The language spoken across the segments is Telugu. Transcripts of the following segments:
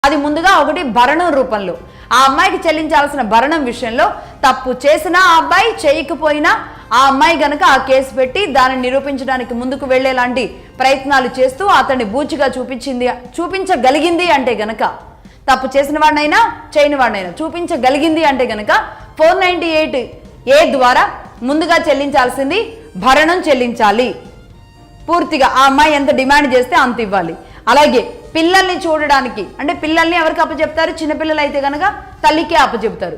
అది ముందుగా ఒకటి భరణం రూపంలో ఆ అమ్మాయికి చెల్లించాల్సిన భరణం విషయంలో తప్పు చేసినా ఆ అబ్బాయి చేయకపోయినా ఆ అమ్మాయి గనక ఆ కేసు పెట్టి దానిని నిరూపించడానికి ముందుకు వెళ్లేలాంటి ప్రయత్నాలు చేస్తూ అతన్ని బూచిగా చూపించగలిగింది అంటే గనక తప్పు చేసిన వాడినైనా చేయని వాడినైనా చూపించగలిగింది అంటే గనక 498A ద్వారా ముందుగా చెల్లించాల్సింది భరణం చెల్లించాలి. పూర్తిగా ఆ అమ్మాయి ఎంత డిమాండ్ చేస్తే అంత ఇవ్వాలి. అలాగే పిల్లల్ని చూడడానికి అంటే పిల్లల్ని ఎవరికి అప్పచెప్తారు? చిన్నపిల్లలు అయితే కనుక తల్లికే అప్పచెప్తారు.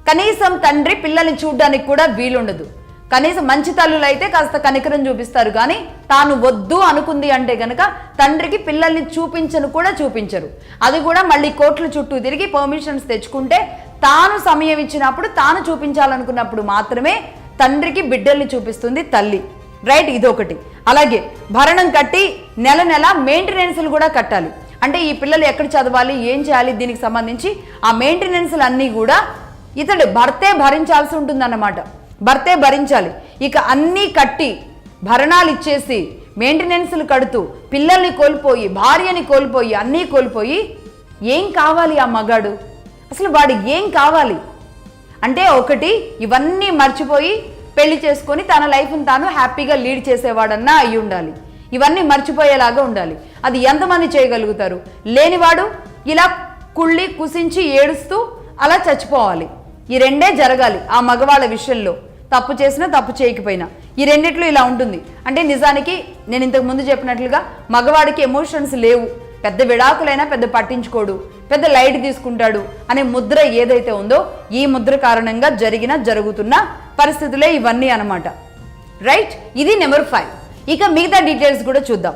కనీసం తండ్రి పిల్లల్ని చూడడానికి కూడా వీలుండదు. కనీసం మంచి తల్లులు అయితే కాస్త కనికరం చూపిస్తారు, కానీ తాను వద్దు అనుకుంది అంటే గనక తండ్రికి పిల్లల్ని చూపించరు. అది కూడా మళ్ళీ కోర్టుల చుట్టూ తిరిగి పర్మిషన్స్ తెచ్చుకుంటే తాను సమయం ఇచ్చినప్పుడు తాను చూపించాలనుకున్నప్పుడు మాత్రమే తండ్రికి బిడ్డల్ని చూపిస్తుంది తల్లి. రైట్, ఇదొకటి. అలాగే భరణం కట్టి నెల నెల మెయింటెనెన్స్లు కూడా కట్టాలి. అంటే ఈ పిల్లలు ఎక్కడ చదవాలి, ఏం చేయాలి, దీనికి సంబంధించి ఆ మెయింటెనెన్స్లు అన్నీ కూడా ఇతడు భర్తే భరించాల్సి ఉంటుందన్నమాట. భర్తే భరించాలి. ఇక అన్నీ కట్టి భరణాలు ఇచ్చేసి మెయింటెనెన్స్లు కడుతూ పిల్లల్ని కోల్పోయి భార్యని కోల్పోయి అన్నీ కోల్పోయి ఏం కావాలి ఆ మగాడు? అసలు వాడు ఏం కావాలి అంటే ఒకటి ఇవన్నీ మర్చిపోయి పెళ్లి చేసుకొని తన లైఫ్ని తాను హ్యాపీగా లీడ్ చేసేవాడన్నా అయి ఉండాలి. ఇవన్నీ మర్చిపోయేలాగా ఉండాలి. అది ఎంతమంది చేయగలుగుతారు? లేనివాడు ఇలా కుళ్ళి కుసించి ఏడుస్తూ అలా చచ్చిపోవాలి. ఈ రెండే జరగాలి ఆ మగవాళ్ళ విషయంలో. తప్పు చేసినా తప్పు చేయకపోయినా ఈ రెండిట్లో ఇలా ఉంటుంది. అంటే నిజానికి నేను ఇంతకు ముందు చెప్పినట్లుగా మగవాడికి ఎమోషన్స్ లేవు, పెద్ద విడాకులైనా పెద్ద పట్టించుకోడు, పెద్ద లైట్ తీసుకుంటాడు అనే ముద్ర ఏదైతే ఉందో ఈ ముద్ర కారణంగా జరుగుతున్న పరిస్థితులే ఇవన్నీ అన్నమాట. రైట్, ఇది నెంబర్ 5. ఇక మిగతా డీటెయిల్స్ కూడా చూద్దాం.